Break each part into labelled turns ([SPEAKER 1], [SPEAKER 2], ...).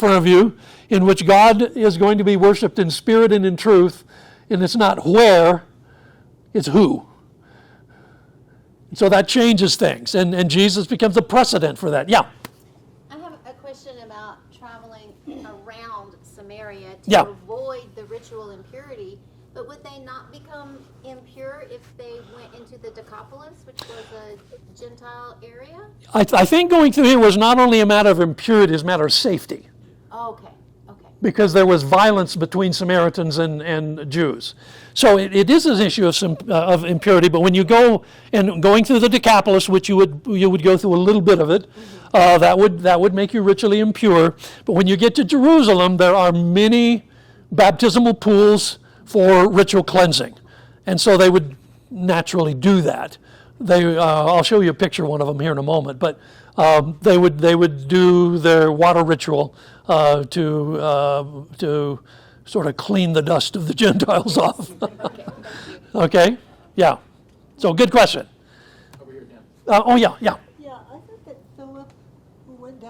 [SPEAKER 1] front of you in which God is going to be worshiped in spirit and in truth, and it's not where, it's who. So that changes things, and Jesus becomes a precedent for that. Yeah?
[SPEAKER 2] I have a question about traveling around Samaria to avoid the ritual impurity, but would they not become impure if they went into the Decapolis, which was a Gentile area?
[SPEAKER 1] I think going through here was not only a matter of impurity, it's a matter of safety.
[SPEAKER 2] Okay.
[SPEAKER 1] Because there was violence between Samaritans and Jews. So it is an issue of impurity, but when you go, and going through the Decapolis, which you would go through a little bit of it, that would make you ritually impure. But when you get to Jerusalem, there are many baptismal pools for ritual cleansing. And so they would naturally do that. I'll show you a picture of one of them here in a moment, but they would do their water ritual to sort of clean the dust of the Gentiles off. Okay? Yeah. So good question.
[SPEAKER 3] Over here, Dan.
[SPEAKER 1] Yeah.
[SPEAKER 4] Yeah, I thought that Philip, who went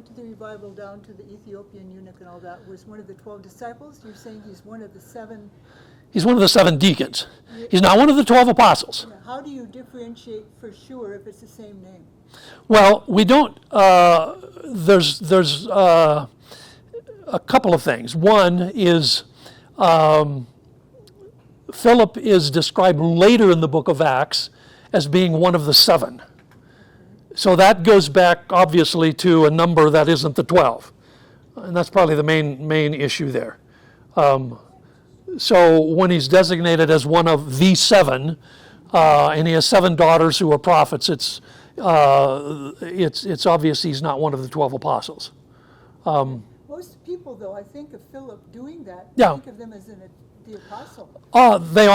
[SPEAKER 4] to the revival down to the Ethiopian eunuch and all that, was one of the 12 disciples. You're saying he's one of the 7.
[SPEAKER 1] He's one of the 7 deacons. He's not one of the 12 apostles.
[SPEAKER 4] How do you differentiate for sure if it's the same name?
[SPEAKER 1] Well, we don't. There's a couple of things. One is Philip is described later in the book of Acts as being one of the 7. So that goes back, obviously, to a number that isn't the 12. And that's probably the main issue there. So when he's designated as one of the 7, and he has 7 daughters who are prophets, it's obvious he's not one of the 12 apostles.
[SPEAKER 4] Most people, though, I think of Philip doing that.
[SPEAKER 1] Yeah.
[SPEAKER 4] Think of them as the apostle.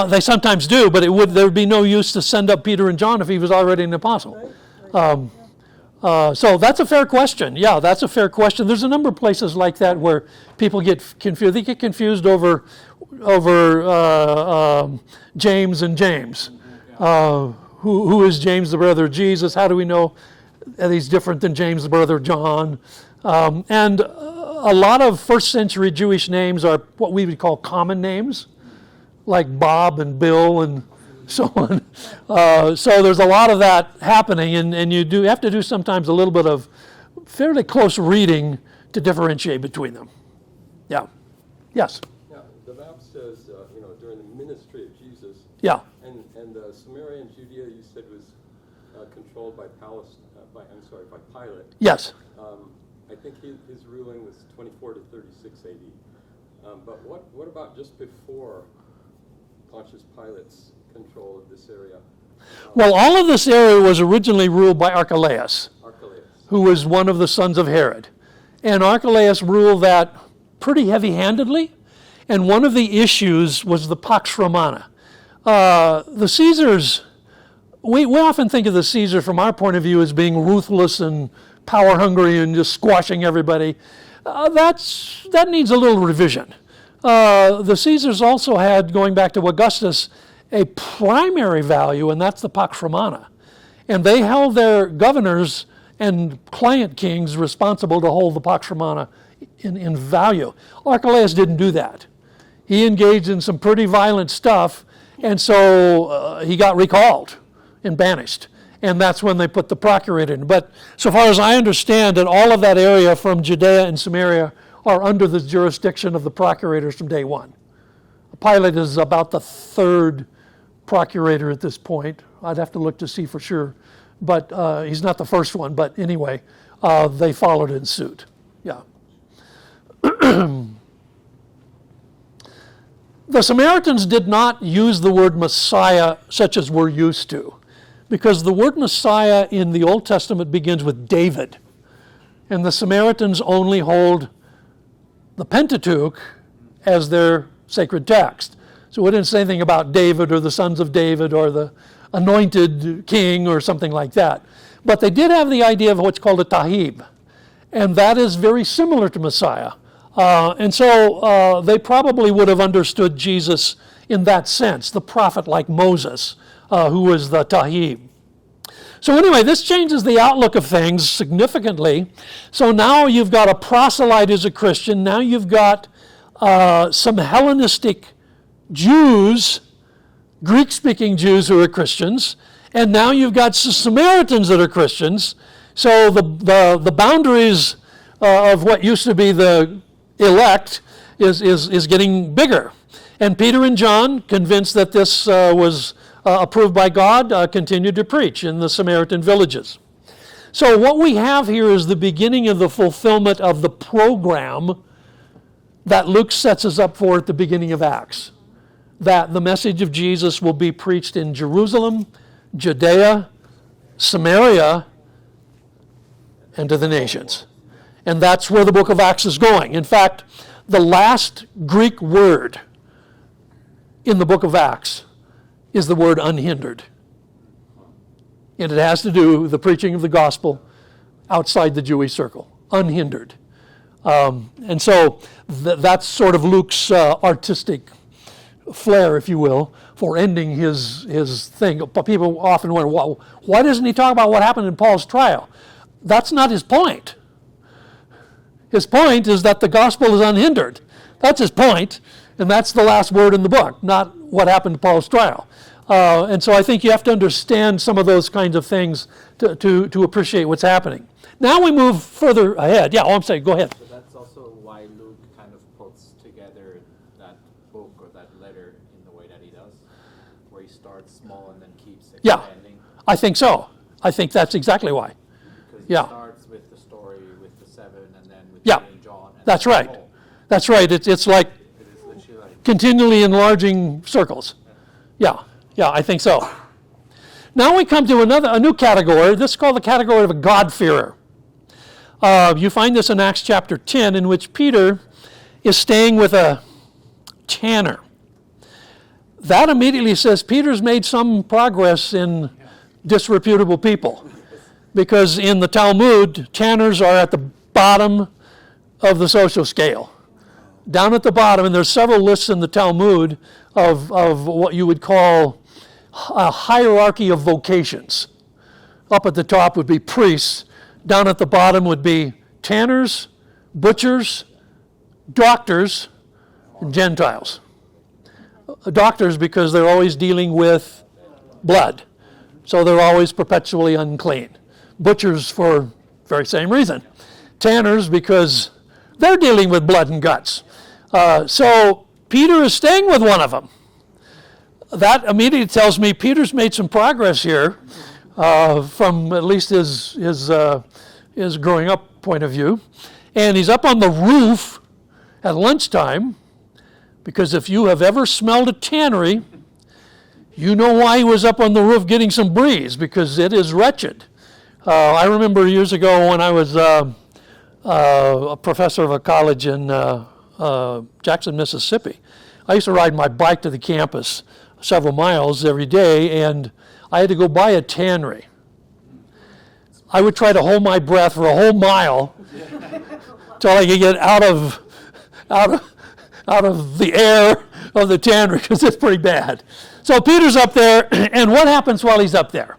[SPEAKER 1] They sometimes do, but there would be no use to send up Peter and John if he was already an apostle.
[SPEAKER 4] Right.
[SPEAKER 1] So that's a fair question. Yeah, that's a fair question. There's a number of places like that where people get confused. They get confused over James and James. Who is James, the brother of Jesus? How do we know that he's different than James, the brother of John? And a lot of first century Jewish names are what we would call common names, like Bob and Bill and so on. So there's a lot of that happening, and you have to do sometimes a little bit of fairly close reading to differentiate between them. Yeah. Yes?
[SPEAKER 5] Yeah, the map says, during the ministry of Jesus,
[SPEAKER 1] yeah.
[SPEAKER 5] And Samaria and Judea, you said, was controlled by Pilate.
[SPEAKER 1] Yes.
[SPEAKER 5] I think his ruling was 24 to 36 AD. But what about just before Pontius Pilate's control of this area?
[SPEAKER 1] Well, all of this area was originally ruled by Archelaus, who was one of the sons of Herod. And Archelaus ruled that pretty heavy-handedly. And one of the issues was the Pax Romana. The Caesars, we often think of the Caesars from our point of view as being ruthless and power-hungry and just squashing everybody. That needs a little revision. The Caesars also had, going back to Augustus, a primary value, and that's the Pax Romana. And they held their governors and client kings responsible to hold the Pax Romana in value. Archelaus didn't do that. He engaged in some pretty violent stuff, and so he got recalled and banished. And that's when they put the procurator in. But so far as I understand it, all of that area from Judea and Samaria are under the jurisdiction of the procurators from day one. Pilate is about the 3rd procurator at this point. I'd have to look to see for sure. But he's not the first one. But anyway, they followed in suit. Yeah. The Samaritans did not use the word Messiah such as we're used to, because the word Messiah in the Old Testament begins with David, and the Samaritans only hold the Pentateuch as their sacred text. So it didn't say anything about David or the sons of David or the anointed king or something like that. But they did have the idea of what's called a tahib, and that is very similar to Messiah. And so they probably would have understood Jesus in that sense, the prophet like Moses, who was the tahib. So anyway, this changes the outlook of things significantly. So now you've got a proselyte as a Christian. Now you've got some Hellenistic Jews, Greek-speaking Jews who are Christians, and now you've got Samaritans that are Christians. So the boundaries of what used to be the elect is getting bigger. And Peter and John, convinced that this was approved by God, continued to preach in the Samaritan villages. So what we have here is the beginning of the fulfillment of the program that Luke sets us up for at the beginning of Acts. That the message of Jesus will be preached in Jerusalem, Judea, Samaria, and to the nations. And that's where the book of Acts is going. In fact, the last Greek word in the book of Acts is the word unhindered. And it has to do with the preaching of the gospel outside the Jewish circle, unhindered. And so that's sort of Luke's artistic flair, if you will, for ending his thing. But people often wonder, well, why doesn't he talk about what happened in Paul's trial? That's not his point. His point is that the gospel is unhindered. That's his point, and that's the last word in the book, not what happened to Paul's trial. And so I think you have to understand some of those kinds of things to appreciate what's happening. Now we move further ahead. Yeah, I'm saying, go ahead.
[SPEAKER 3] So that's also why Luke kind of puts together that book or that letter in the way that he does, where he starts small and then keeps expanding.
[SPEAKER 1] Yeah, I think so. I think that's exactly why.
[SPEAKER 3] Because he starts with the story with the seven and then with Peter and John. And
[SPEAKER 1] that's right.
[SPEAKER 3] Paul.
[SPEAKER 1] That's right. It's like
[SPEAKER 3] It is literally like
[SPEAKER 1] continually enlarging circles. Yeah, I think so. Now we come to a new category. This is called the category of a God-fearer. You find this in Acts chapter 10, in which Peter is staying with a tanner. That immediately says Peter's made some progress in disreputable people. Because in the Talmud, tanners are at the bottom of the social scale. Down at the bottom, and there's several lists in the Talmud of what you would call a hierarchy of vocations. Up at the top would be priests. Down at the bottom would be tanners, butchers, doctors, and Gentiles. Doctors because they're always dealing with blood. So they're always perpetually unclean. Butchers for very same reason. Tanners because they're dealing with blood and guts. So Peter is staying with one of them. That immediately tells me Peter's made some progress here from at least his growing up point of view. And he's up on the roof at lunchtime, because if you have ever smelled a tannery, you know why he was up on the roof getting some breeze, because it is wretched. I remember years ago when I was a professor of a college in Jackson, Mississippi. I used to ride my bike to the campus several miles every day, and I had to go by a tannery. I would try to hold my breath for a whole mile till I could get out of the air of the tannery, because it's pretty bad. So Peter's up there, and what happens while he's up there?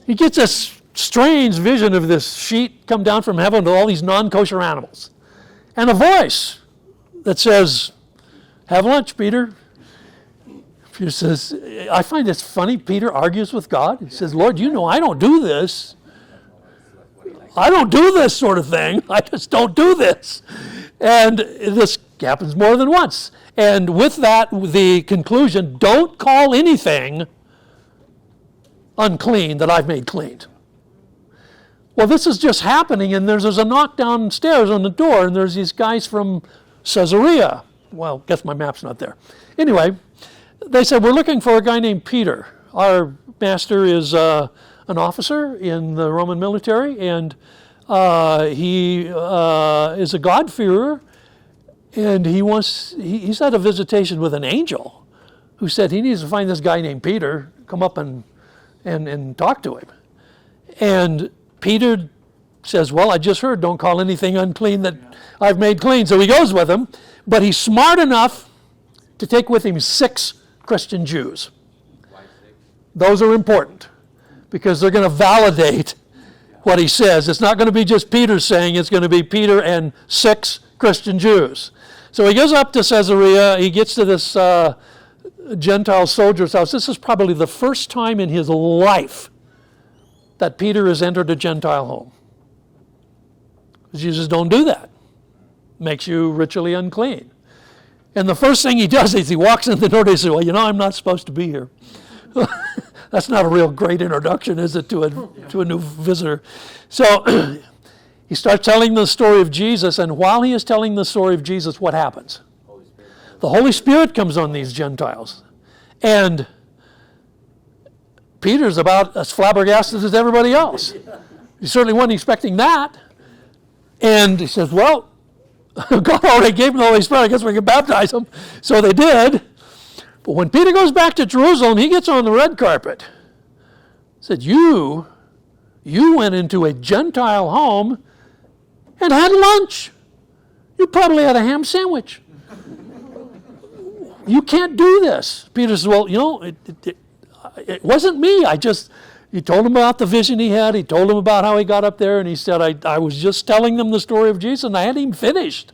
[SPEAKER 1] He gets this strange vision of this sheet come down from heaven to all these non-kosher animals. And a voice that says, "Have lunch, Peter." Peter says, I find this funny. Peter argues with God. He says, "Lord, you know I don't do this. I don't do this sort of thing. I just don't do this." And this happens more than once. And with that, the conclusion, don't call anything unclean that I've made clean. Well, this is just happening, and there's a knock downstairs on the door, and there's these guys from Caesarea. Well, guess my map's not there. Anyway, they said, "We're looking for a guy named Peter. Our master is an officer in the Roman military, and he is a God-fearer, and he's had a visitation with an angel who said he needs to find this guy named Peter, come up and talk to him." And Peter says, "Well, I just heard, don't call anything unclean that I've made clean." So he goes with him, but he's smart enough to take with him 6 Christian Jews. Those are important. because they're going to validate what he says. It's not going to be just Peter saying, it's going to be Peter and 6 Christian Jews. So he goes up to Caesarea. He gets to this Gentile soldier's house. This is probably the first time in his life that Peter has entered a Gentile home. Jesus don't do that. Makes you ritually unclean. And the first thing he does is he walks in the door and he says, well, you know, I'm not supposed to be here. That's not a real great introduction, is it, to a new visitor? So he starts telling the story of Jesus, and while he is telling the story of Jesus, what happens? The Holy Spirit comes on these Gentiles. And Peter's about as flabbergasted as everybody else. He certainly wasn't expecting that. And he says, well, God already gave him the Holy Spirit. I guess we can baptize him. So they did. But when Peter goes back to Jerusalem, he gets on the red carpet. He said, you went into a Gentile home and had lunch. You probably had a ham sandwich. You can't do this. Peter says, well, you know, it wasn't me. He told him about the vision he had. He told him about how he got up there, and he said, I was just telling them the story of Jesus, and I hadn't even finished.